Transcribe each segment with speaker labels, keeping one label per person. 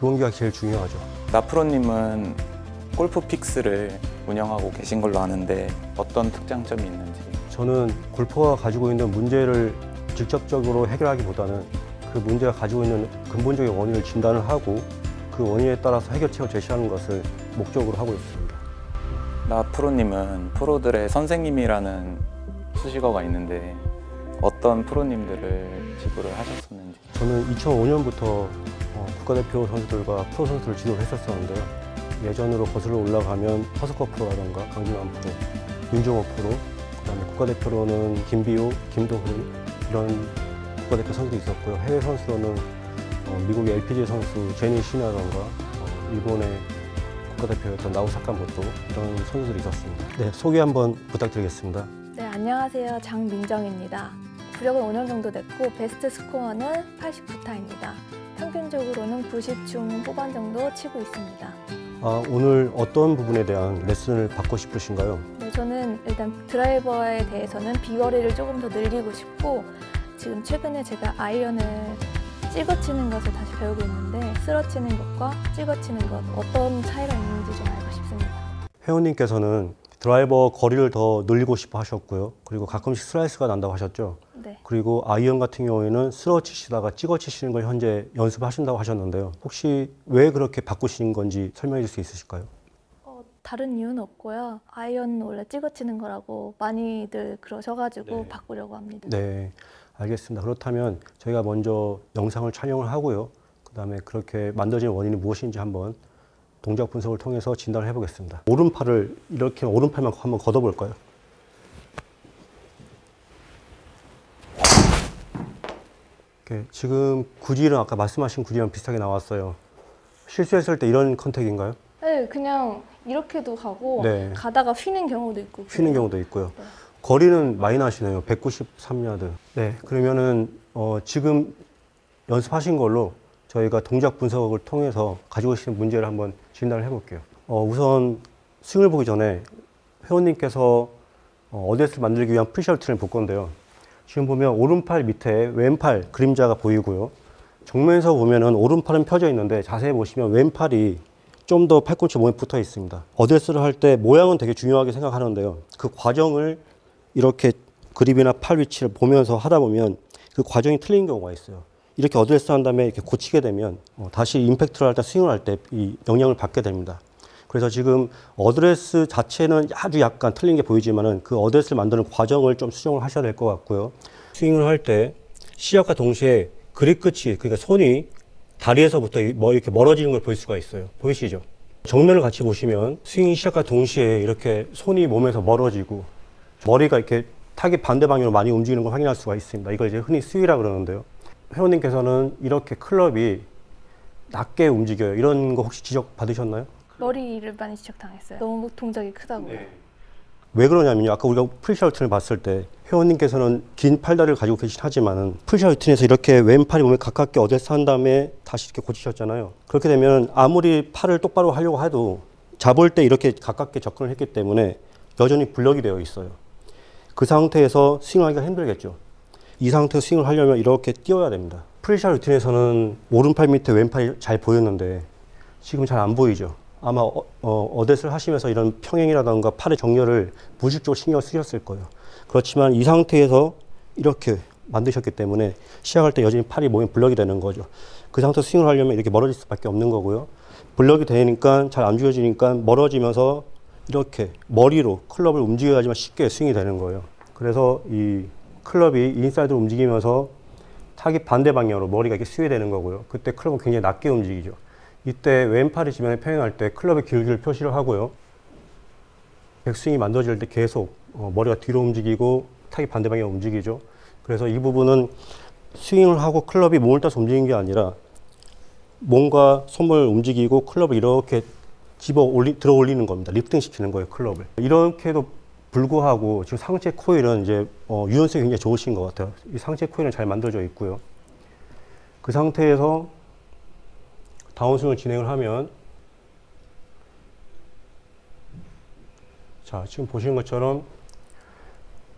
Speaker 1: 기본기가 제일 중요하죠.
Speaker 2: 나프로님은 골프픽스를 운영하고 계신 걸로 아는데 어떤 특장점이 있는지.
Speaker 1: 저는 골퍼가 가지고 있는 문제를 직접적으로 해결하기보다는 그 문제가 가지고 있는 근본적인 원인을 진단을 하고 그 원인에 따라서 해결책을 제시하는 것을 목적으로 하고 있습니다.
Speaker 2: 나프로님은 프로들의 선생님이라는 수식어가 있는데 어떤 프로님들을 지도를 하셨었는지.
Speaker 1: 저는 2005년부터 국가대표 선수들과 프로 선수를 지도를 했었었는데요. 예전으로 거슬러 올라가면 허스커 프로라던가 강진환 프로, 윤종호 프로, 그다음에 국가대표로는 김비호, 김도훈 이런 국가대표 선수도 있었고요. 해외 선수로는 미국의 LPGA 선수 제니 시나던가 일본의 국가대표였던 나우 사카모토 이런 선수들이 있었습니다. 네, 소개 한번 부탁드리겠습니다.
Speaker 3: 네, 안녕하세요. 장민정입니다. 구력은 5년 정도 됐고 베스트 스코어는 89타입니다. 평균적으로는 90중 후반 정도 치고 있습니다.
Speaker 1: 오늘 어떤 부분에 대한 레슨을 받고 싶으신가요?
Speaker 3: 네, 저는 일단 드라이버에 대해서는 비거리를 조금 더 늘리고 싶고 지금 최근에 제가 아이언을 찍어치는 것을 다시 배우고 있는데 쓰러치는 것과 찍어치는 것 어떤 차이가 있는지 좀 알고 싶습니다.
Speaker 1: 회원님께서는 드라이버 거리를 더 늘리고 싶어 하셨고요. 그리고 가끔씩 슬라이스가 난다고 하셨죠?
Speaker 3: 네.
Speaker 1: 그리고 아이언 같은 경우에는 쓰러치시다가 찍어치시는 걸 현재 연습하신다고 하셨는데요. 혹시 왜 그렇게 바꾸신 건지 설명해 줄 수 있으실까요?
Speaker 3: 다른 이유는 없고요. 아이언 원래 찍어치는 거라고 많이들 그러셔가지고
Speaker 1: 네.
Speaker 3: 바꾸려고 합니다.
Speaker 1: 네, 알겠습니다. 그렇다면 저희가 먼저 영상을 촬영을 하고요. 그 다음에 그렇게 만들어진 원인이 무엇인지 한번 동작 분석을 통해서 진단을 해보겠습니다. 오른팔을 이렇게 오른팔만 한번 걷어볼까요? 지금 구질은 아까 말씀하신 구질이랑 비슷하게 나왔어요. 실수했을 때 이런 컨택인가요?
Speaker 3: 네, 그냥 이렇게도 가고
Speaker 1: 네.
Speaker 3: 가다가 휘는 경우도 있고
Speaker 1: 휘는 경우도 있고요.
Speaker 3: 네.
Speaker 1: 거리는 많이 나시네요. 193야드. 네, 그러면은 지금 연습하신 걸로 저희가 동작 분석을 통해서 가지고 계신 문제를 한번 진단을 해볼게요. 우선 스윙을 보기 전에 회원님께서 어드레스를 만들기 위한 프리샷 루틴을 볼 건데요. 지금 보면 오른팔 밑에 왼팔 그림자가 보이고요. 정면에서 보면은 오른팔은 펴져 있는데 자세히 보시면 왼팔이 좀 더 팔꿈치 몸에 붙어 있습니다. 어드레스를 할 때 모양은 되게 중요하게 생각하는데요. 그 과정을 이렇게 그립이나 팔 위치를 보면서 하다 보면 그 과정이 틀린 경우가 있어요. 이렇게 어드레스 한 다음에 이렇게 고치게 되면 다시 임팩트를 할 때 스윙을 할 때 이 영향을 받게 됩니다. 그래서 지금 어드레스 자체는 아주 약간 틀린 게 보이지만은 그 어드레스를 만드는 과정을 좀 수정을 하셔야 될 것 같고요. 스윙을 할 때 시작과 동시에 그립 끝이, 그러니까 손이 다리에서부터 이렇게 멀어지는 걸 볼 수가 있어요. 보이시죠? 정면을 같이 보시면 스윙 시작과 동시에 이렇게 손이 몸에서 멀어지고 머리가 이렇게 타깃 반대 방향으로 많이 움직이는 걸 확인할 수가 있습니다. 이걸 이제 흔히 스윙이라 그러는데요. 회원님께서는 이렇게 클럽이 낮게 움직여요. 이런 거 혹시 지적 받으셨나요?
Speaker 3: 머리를 많이 지적당했어요. 너무 동작이 크다고요.
Speaker 1: 네. 왜 그러냐면요. 아까 우리가 프리샷 루틴을 봤을 때 회원님께서는 긴 팔다리를 가지고 계시긴 하지만은 프리샷 루틴에서 이렇게 왼팔이 몸에 가깝게 어드레스 한 다음에 다시 이렇게 고치셨잖아요. 그렇게 되면 아무리 팔을 똑바로 하려고 해도 잡을 때 이렇게 가깝게 접근을 했기 때문에 여전히 블럭이 되어 있어요. 그 상태에서 스윙하기가 힘들겠죠. 이 상태에서 스윙을 하려면 이렇게 띄워야 됩니다. 프리샷 루틴에서는 오른팔 밑에 왼팔이 잘 보였는데 지금 잘 안 보이죠. 아마 어드레스를 하시면서 이런 평행이라던가 팔의 정렬을 무의식적으로 신경을 쓰셨을 거예요. 그렇지만 이 상태에서 이렇게 만드셨기 때문에 시작할 때 여전히 팔이 몸에 블럭이 되는 거죠. 그 상태에서 스윙을 하려면 이렇게 멀어질 수밖에 없는 거고요. 블럭이 되니까 잘 안 죽여지니까 멀어지면서 이렇게 머리로 클럽을 움직여야지만 쉽게 스윙이 되는 거예요. 그래서 이 클럽이 인사이드로 움직이면서 타깃 반대 방향으로 머리가 이렇게 스윙이 되는 거고요. 그때 클럽은 굉장히 낮게 움직이죠. 이때 왼팔이 지면에 평행할 때 클럽의 길이를 표시를 하고요. 백스윙이 만들어질 때 계속 머리가 뒤로 움직이고 타깃 반대 방향으로 움직이죠. 그래서 이 부분은 스윙을 하고 클럽이 몸을 따서 움직이는 게 아니라 몸과 손을 움직이고 클럽을 이렇게 들어 올리는 겁니다. 리프팅 시키는 거예요, 클럽을. 이렇게도 불구하고 지금 상체 코일은 이제 유연성이 굉장히 좋으신 것 같아요. 이 상체 코일은 잘 만들어져 있고요. 그 상태에서 다운스윙을 진행을 하면 자, 지금 보시는 것처럼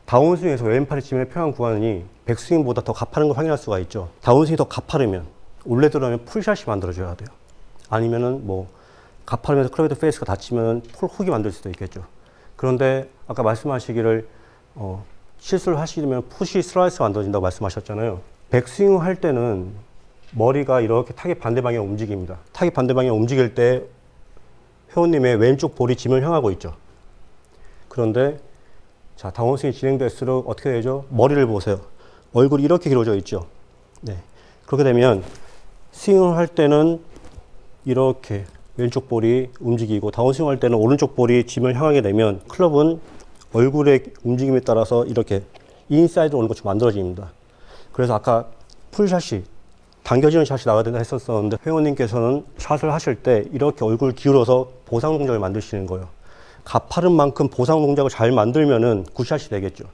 Speaker 1: 다운스윙에서 왼팔이 지면에 평한 구간이 백스윙보다 더 가파른 걸 확인할 수가 있죠. 다운스윙이 더 가파르면 올레 들어가면 풀샷이 만들어져야 돼요. 아니면은 뭐 가파르면서 클럽헤드 페이스가 닫히면 폴 훅이 만들 수도 있겠죠. 그런데 아까 말씀하시기를 실수를 하시면 푸시 슬라이스가 만들어진다고 말씀하셨잖아요. 백스윙 할 때는 머리가 이렇게 타겟 반대 방향 움직입니다. 타겟 반대 방향 움직일 때 회원님의 왼쪽 볼이 짐을 향하고 있죠. 그런데 자, 다운스윙이 진행될수록 어떻게 되죠? 머리를 보세요. 얼굴이 이렇게 길어져 있죠. 네. 그렇게 되면 스윙을 할 때는 이렇게 왼쪽 볼이 움직이고 다운스윙 할 때는 오른쪽 볼이 짐을 향하게 되면 클럽은 얼굴의 움직임에 따라서 이렇게 인사이드로 오는 것처럼 만들어집니다. 그래서 아까 풀샷이 당겨지는 샷이 나와야 된다 했었는데 회원님께서는 샷을 하실 때 이렇게 얼굴을 기울여서 보상 동작을 만드시는 거예요. 가파른 만큼 보상 동작을 잘 만들면은 굿샷이 되겠죠.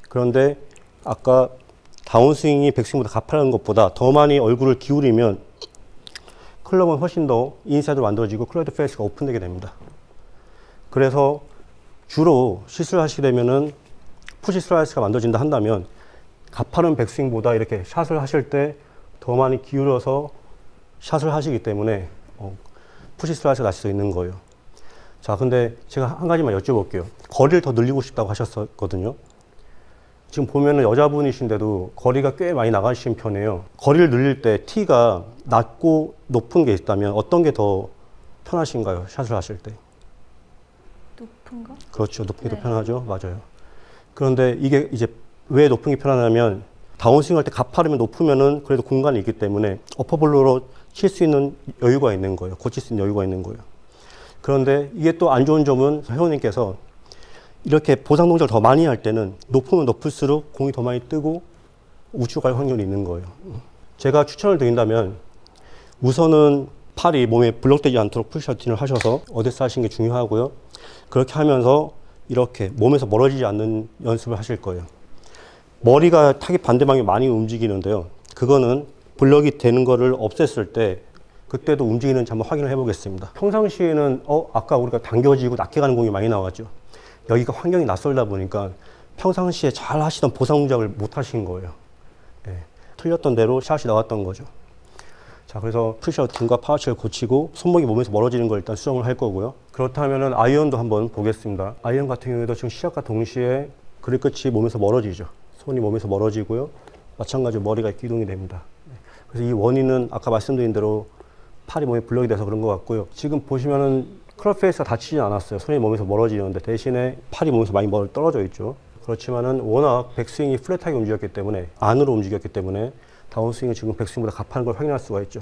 Speaker 1: 그런데 아까 다운스윙이 백스윙보다 가파른 것보다 더 많이 얼굴을 기울이면 클럽은 훨씬 더 인사이드로 만들어지고 클럽헤드 페이스가 오픈되게 됩니다. 그래서 주로 실수를 하시게 되면은 푸시 슬라이스가 만들어진다 한다면 가파른 백스윙보다 이렇게 샷을 하실 때 더 많이 기울여서 샷을 하시기 때문에 푸시 슬라이스가 날 수 있는 거예요. 자, 근데 제가 한 가지만 여쭤볼게요. 거리를 더 늘리고 싶다고 하셨거든요. 지금 보면은 여자분이신데도 거리가 꽤 많이 나가신 편이에요. 거리를 늘릴 때 티가 낮고 높은 게 있다면 어떤 게 더 편하신가요? 샷을 하실 때.
Speaker 3: 높은 거?
Speaker 1: 그렇죠. 높은 게 더
Speaker 3: 네.
Speaker 1: 편하죠. 맞아요. 그런데 이게 이제 왜 높은 게 편하냐면 다운스윙 할 때 가파르면 높으면은 그래도 공간이 있기 때문에 어퍼블로로 칠 수 있는 여유가 있는 거예요. 고칠 수 있는 여유가 있는 거예요. 그런데 이게 또 안 좋은 점은 회원님께서 이렇게 보상 동작을 더 많이 할 때는 높으면 높을수록 공이 더 많이 뜨고 우측 갈 확률이 있는 거예요. 제가 추천을 드린다면 우선은 팔이 몸에 블럭되지 않도록 풀샷팅을 하셔서 어드레스 하시는 게 중요하고요. 그렇게 하면서 이렇게 몸에서 멀어지지 않는 연습을 하실 거예요. 머리가 타깃 반대 방향이 많이 움직이는데요. 그거는 블럭이 되는 거를 없앴을 때 그때도 움직이는지 한번 확인을 해보겠습니다. 평상시에는 아까 우리가 당겨지고 낮게 가는 공이 많이 나왔죠. 여기가 환경이 낯설다 보니까 평상시에 잘 하시던 보상 동작을 못 하신 거예요. 네. 틀렸던 대로 샷이 나왔던 거죠. 자, 그래서 풀샷팅과 파워치를 고치고 손목이 몸에서 멀어지는 걸 일단 수정을 할 거고요. 그렇다면은 아이언도 한번 보겠습니다. 아이언 같은 경우에도 지금 시작과 동시에 그립 끝이 몸에서 멀어지죠. 손이 몸에서 멀어지고요. 마찬가지로 머리가 이동이 됩니다. 그래서 이 원인은 아까 말씀드린 대로 팔이 몸에 블럭이 돼서 그런 것 같고요. 지금 보시면은 클럽 페이스가 다치지 않았어요. 손이 몸에서 멀어지는데 대신에 팔이 몸에서 많이 떨어져 있죠. 그렇지만은 워낙 백스윙이 플랫하게 움직였기 때문에 안으로 움직였기 때문에 다운스윙은 지금 백스윙보다 가파른 걸 확인할 수가 있죠.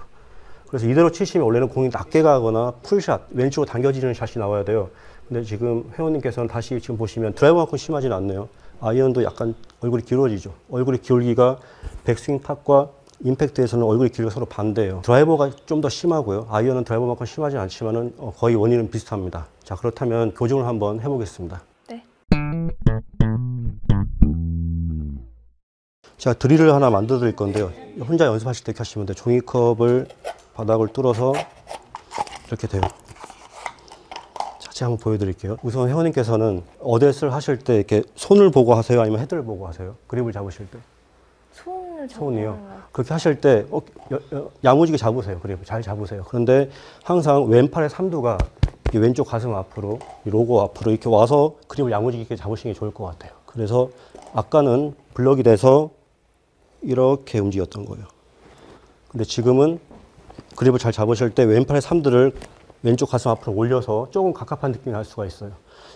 Speaker 1: 그래서 이대로 치시면 원래는 공이 낮게 가거나 풀샷, 왼쪽으로 당겨지는 샷이 나와야 돼요. 근데 지금 회원님께서는 다시 지금 보시면 드라이버만큼 심하진 않네요. 아이언도 약간 얼굴이 기울어지죠. 얼굴이 기울기가 백스윙 탑과 임팩트에서는 얼굴이 기울기가 서로 반대예요. 드라이버가 좀 더 심하고요. 아이언은 드라이버만큼 심하지 않지만은 거의 원인은 비슷합니다. 자, 그렇다면 교정을 한번 해보겠습니다.
Speaker 3: 네.
Speaker 1: 자, 드릴을 하나 만들어 드릴 건데요. 혼자 연습하실 때 이렇게 하시면 돼요. 종이컵을 바닥을 뚫어서 이렇게 돼요. 자, 제가 한번 보여드릴게요. 우선 회원님께서는 어드레스를 하실 때 이렇게 손을 보고 하세요? 아니면 헤드를 보고 하세요? 그립을 잡으실 때? 손이요. 그렇게 하실 때 야무지게 잡으세요. 그립을 잘 잡으세요. 그런데 항상 왼팔의 삼두가 왼쪽 가슴 앞으로, 이 로고 앞으로 이렇게 와서 그립을 야무지게 잡으시는 게 좋을 것 같아요. 그래서 아까는 블럭이 돼서 이렇게 움직였던 거예요. 근데 지금은 그립을 잘 잡으실 때 왼팔의 삼두를 왼쪽 가슴 앞으로 올려서 조금 갑갑한 느낌이 날 수가 있어요.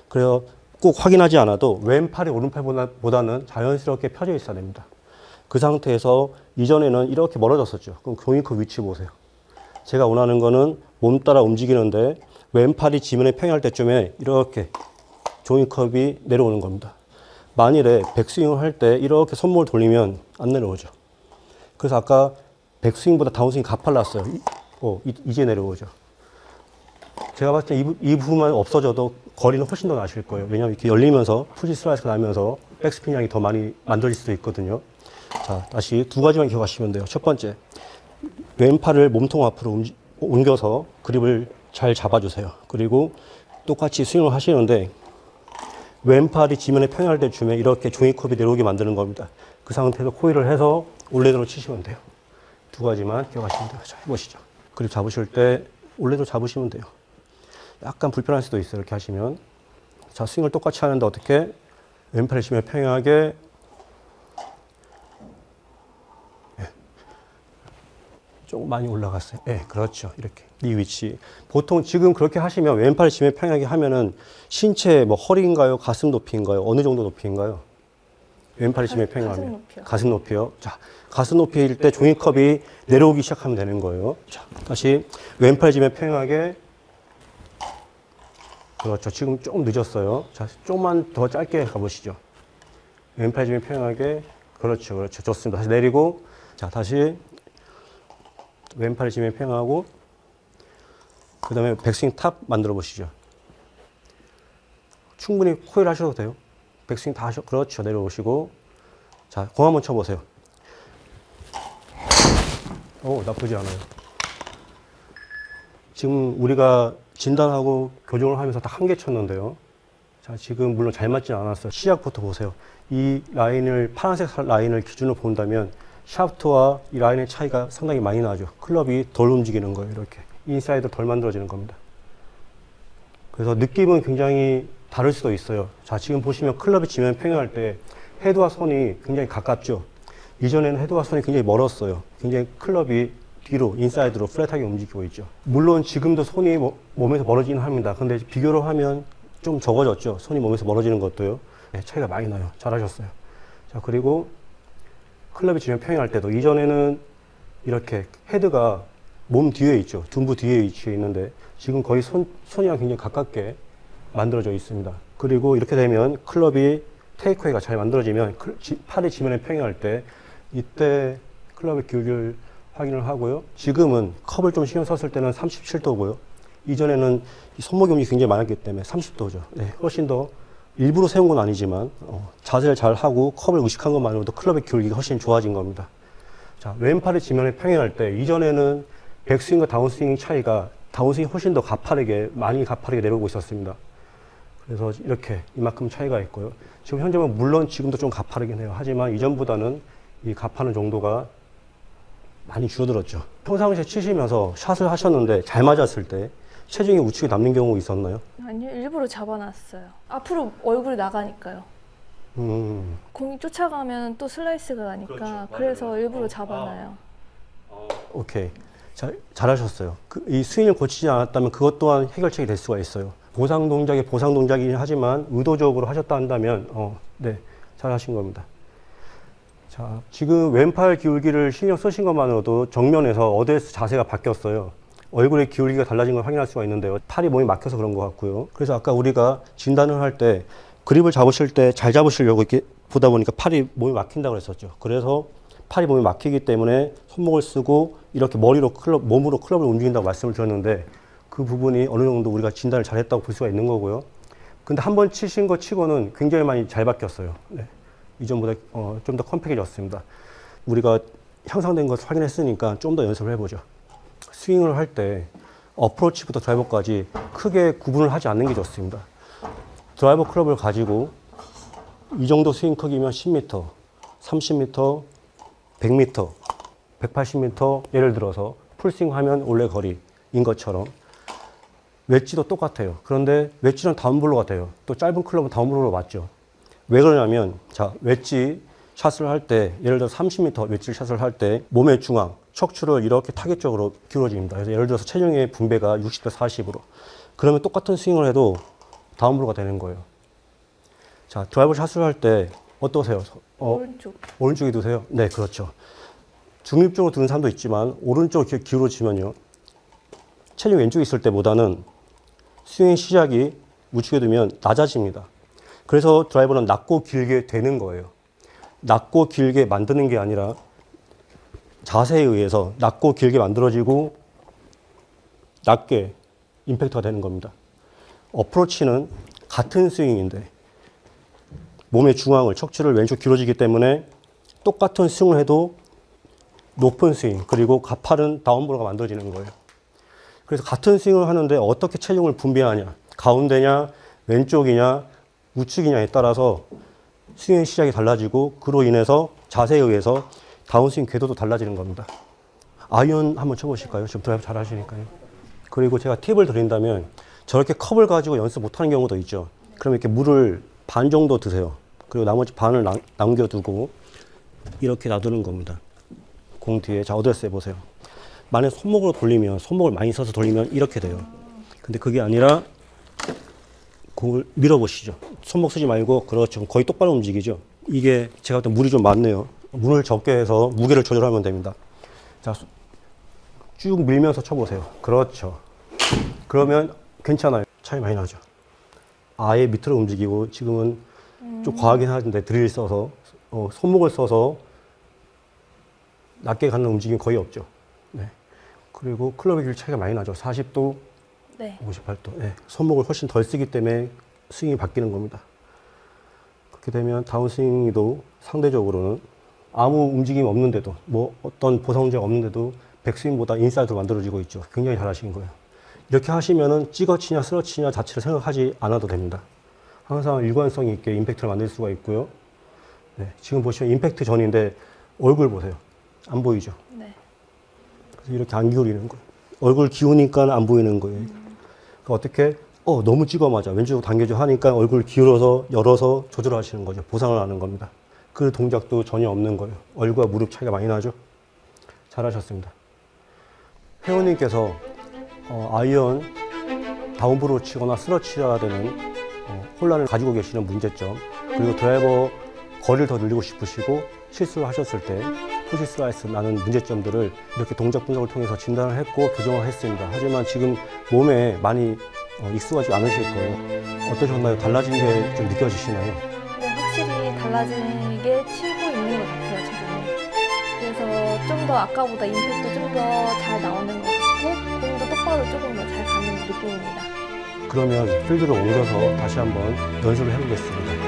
Speaker 1: 그래서 꼭 확인하지 않아도 왼팔이 오른팔보다는 자연스럽게 펴져 있어야 됩니다. 그 상태에서 이전에는 이렇게 멀어졌었죠. 그럼 종이컵 위치 보세요. 제가 원하는 거는 몸 따라 움직이는데 왼팔이 지면에 평행할 때쯤에 이렇게 종이컵이 내려오는 겁니다. 만일에 백스윙을 할 때 이렇게 손목을 돌리면 안 내려오죠. 그래서 아까 백스윙보다 다운스윙이 가팔랐어요. 이제 내려오죠. 제가 봤을 때 이 부분만 없어져도 거리는 훨씬 더 나실 거예요. 왜냐하면 이렇게 열리면서 푸시 슬라이스가 나면서 백스핀 양이 더 많이 만들어질 수도 있거든요. 자, 다시 두 가지만 기억하시면 돼요. 첫 번째, 왼팔을 몸통 앞으로 옮겨서 그립을 잘 잡아주세요. 그리고 똑같이 스윙을 하시는데 왼팔이 지면에 평행할 때쯤에 이렇게 종이컵이 내려오게 만드는 겁니다. 그 상태에서 코일을 해서 올레드로 치시면 돼요. 두 가지만 기억하시면 돼요. 자, 해보시죠. 그립 잡으실 때 원래대로 잡으시면 돼요. 약간 불편할 수도 있어요. 이렇게 하시면. 자, 스윙을 똑같이 하는데 어떻게? 왼팔을 치면 평행하게. 예. 조금 많이 올라갔어요. 예, 그렇죠. 이렇게. 이 위치. 보통 지금 그렇게 하시면 왼팔을 치면 평행하게 하면은 신체 뭐 허리인가요? 가슴 높이인가요? 어느 정도 높이인가요? 왼팔을 치면 평행하면. 가슴 높이요. 자, 가슴 높이일 때 종이컵이 내려오기 시작하면 되는 거예요. 자, 다시 왼팔 치면 평행하게. 그렇죠. 지금 조금 늦었어요. 자, 조금만 더 짧게 가보시죠. 왼팔 치면 평행하게. 그렇죠. 그렇죠. 좋습니다. 다시 내리고. 자, 다시 왼팔 치면 평행하고. 그 다음에 백스윙 탑 만들어 보시죠. 충분히 코일 하셔도 돼요. 백스윙 다 하셔. 그렇죠. 내려오시고. 자, 공 한번 쳐보세요. 오, 나쁘지 않아요. 지금 우리가 진단하고 교정을 하면서 딱 한 개 쳤는데요. 자, 지금 물론 잘 맞진 않았어요. 시작부터 보세요. 이 라인을, 파란색 라인을 기준으로 본다면 샤프트와 이 라인의 차이가 상당히 많이 나죠. 클럽이 덜 움직이는 거예요. 이렇게. 인사이드로 덜 만들어지는 겁니다. 그래서 느낌은 굉장히 다를 수도 있어요. 자, 지금 보시면 클럽이 지면 평행할 때 헤드와 손이 굉장히 가깝죠. 이전에는 헤드와 손이 굉장히 멀었어요. 굉장히 클럽이 뒤로, 인사이드로 플랫하게 움직이고 있죠. 물론 지금도 손이 몸에서 멀어지긴 합니다. 근데 비교를 하면 좀 적어졌죠. 손이 몸에서 멀어지는 것도요. 네, 차이가 많이 나요. 잘하셨어요. 자, 그리고 클럽이 지면 평행할 때도 이전에는 이렇게 헤드가 몸 뒤에 있죠. 둔부 뒤에 위치해 있는데 지금 거의 손이랑 굉장히 가깝게 만들어져 있습니다. 그리고 이렇게 되면 클럽이 테이크웨이가 잘 만들어지면 팔이 지면에 평행할 때 이때 클럽의 기울기를 확인을 하고요. 지금은 컵을 좀 신경 썼을 때는 37도고요. 이전에는 손목이 움직임이 굉장히 많았기 때문에 30도죠. 네, 훨씬 더 일부러 세운 건 아니지만 자세를 잘 하고 컵을 의식한 것만으로도 클럽의 기울기가 훨씬 좋아진 겁니다. 자, 왼팔이 지면에 평행할 때 이전에는 백스윙과 다운스윙 차이가 다운스윙이 훨씬 더 많이 가파르게 내려오고 있었습니다. 그래서 이렇게 이만큼 차이가 있고요. 지금 현재 물론 지금도 좀 가파르긴 해요. 하지만 이전보다는 이 가파는 정도가 많이 줄어들었죠. 평상시에 치시면서 샷을 하셨는데 잘 맞았을 때 체중이 우측에 남는 경우 있었나요?
Speaker 3: 아니요, 일부러 잡아놨어요. 앞으로 얼굴이 나가니까요. 공이 쫓아가면 또 슬라이스가 가니까. 그렇죠. 그래서 맞아요. 일부러 잡아놔요.
Speaker 1: 오케이. 잘하셨어요. 이 스윙을 고치지 않았다면 그것 또한 해결책이 될 수가 있어요. 보상 동작이 보상 동작이긴 하지만 의도적으로 하셨다 한다면 네, 잘하신 겁니다. 자, 지금 왼팔 기울기를 신경 쓰신 것만으로도 정면에서 어드레스 자세가 바뀌었어요. 얼굴의 기울기가 달라진 걸 확인할 수가 있는데요. 팔이 몸이 막혀서 그런 것 같고요. 그래서 아까 우리가 진단을 할 때 그립을 잡으실 때 잘 잡으시려고 이렇게 보다 보니까 팔이 몸이 막힌다고 그랬었죠. 그래서 팔이 몸이 막히기 때문에 손목을 쓰고 이렇게 몸으로 클럽을 움직인다고 말씀을 드렸는데 그 부분이 어느 정도 우리가 진단을 잘했다고 볼 수가 있는 거고요. 근데 한 번 치신 거 치고는 굉장히 많이 잘 바뀌었어요. 네. 이전보다 좀 더 컴팩해졌습니다. 우리가 향상된 것을 확인했으니까 좀 더 연습을 해보죠. 스윙을 할 때 어프로치부터 드라이버까지 크게 구분을 하지 않는 게 좋습니다. 드라이버 클럽을 가지고 이 정도 스윙 크기면 10m, 30m, 100m, 180m 예를 들어서 풀스윙 하면 올레 거리인 것처럼 웨지도 똑같아요. 그런데 웨지는 다운블로가 돼요. 또 짧은 클럽은 다운블로로 맞죠. 왜 그러냐면 자, 웨지 샷을 할 때 예를 들어 30m 웨지 샷을 할 때 몸의 중앙, 척추를 이렇게 타겟적으로 기울어집니다. 그래서 예를 들어서 체중의 분배가 60대 40으로 그러면 똑같은 스윙을 해도 다운블로가 되는 거예요. 자, 드라이버 샷을 할 때 어떠세요? 오른쪽에 두세요? 네, 그렇죠. 중립적으로 두는 사람도 있지만 오른쪽으로 이렇게 기울어지면요. 체중 왼쪽에 있을 때보다는 스윙 시작이 우측에 두면 낮아집니다. 그래서 드라이버는 낮고 길게 되는 거예요. 낮고 길게 만드는 게 아니라 자세에 의해서 낮고 길게 만들어지고 낮게 임팩트가 되는 겁니다. 어프로치는 같은 스윙인데 몸의 중앙을, 척추를 왼쪽 길어지기 때문에 똑같은 스윙을 해도 높은 스윙, 그리고 가파른 다운블로가 만들어지는 거예요. 그래서 같은 스윙을 하는데 어떻게 체중을 분배하냐, 가운데냐, 왼쪽이냐, 우측이냐에 따라서 스윙의 시작이 달라지고 그로 인해서 자세에 의해서 다운스윙 궤도도 달라지는 겁니다. 아이언 한번 쳐보실까요? 지금 드라이브 잘 하시니까요. 그리고 제가 팁을 드린다면 저렇게 컵을 가지고 연습 못하는 경우도 있죠. 그럼 이렇게 물을 반 정도 드세요. 그리고 나머지 반을 남겨두고 이렇게 놔두는 겁니다. 공 뒤에. 자, 어드레스 해보세요. 만약 손목으로 돌리면, 손목을 많이 써서 돌리면 이렇게 돼요. 근데 그게 아니라 공을 밀어보시죠. 손목 쓰지 말고. 그렇죠. 거의 똑바로 움직이죠. 이게 제가 볼 때 물이 좀 많네요. 물을 적게 해서 무게를 조절하면 됩니다. 자, 쭉 밀면서 쳐보세요. 그렇죠. 그러면 괜찮아요. 차이 많이 나죠. 아예 밑으로 움직이고, 지금은 좀 과하긴 하는데 드릴 써서 손목을 써서 낮게 가는 움직임이 거의 없죠. 네. 그리고 클럽의 길 차이가 많이 나죠. 40도,
Speaker 3: 네.
Speaker 1: 58도. 네. 손목을 훨씬 덜 쓰기 때문에 스윙이 바뀌는 겁니다. 그렇게 되면 다운스윙도 상대적으로는 아무 움직임 없는데도, 뭐 어떤 보상 문제가 없는데도 백스윙보다 인사이드로 만들어지고 있죠. 굉장히 잘하신 거예요. 이렇게 하시면은 찍어치냐 쓰러치냐 자체를 생각하지 않아도 됩니다. 항상 일관성 있게 임팩트를 만들 수가 있고요. 네, 지금 보시면 임팩트 전인데 얼굴 보세요. 안 보이죠?
Speaker 3: 네.
Speaker 1: 그래서 이렇게 안 기울이는 거예요. 얼굴 기우니까 안 보이는 거예요. 그러니까 어떻게 너무 찍어 맞아. 왼쪽으로 당겨줘 하니까 얼굴 기울어서 열어서 조절하시는 거죠. 보상을 하는 겁니다. 그 동작도 전혀 없는 거예요. 얼굴과 무릎 차이가 많이 나죠? 잘하셨습니다. 회원님께서 아이언 다운브로 치거나 쓰러치려야 되는 혼란을 가지고 계시는 문제점, 그리고 드라이버 거리를 더 늘리고 싶으시고 실수를 하셨을 때 푸시 슬라이스 나는 문제점들을 이렇게 동작 분석을 통해서 진단을 했고 교정을 했습니다. 하지만 지금 몸에 많이 익숙하지 않으실 거예요. 어떠셨나요? 달라진 게 좀 느껴지시나요?
Speaker 3: 네, 확실히 달라지게 치고 있는 것 같아요, 최근에. 그래서 좀 더 아까보다 임팩트 좀 더 잘 나오는 것 같고, 공도 똑바로 조금 더 잘 가는 느낌입니다.
Speaker 1: 그러면 필드를 옮겨서 다시 한번 연습을 해보겠습니다.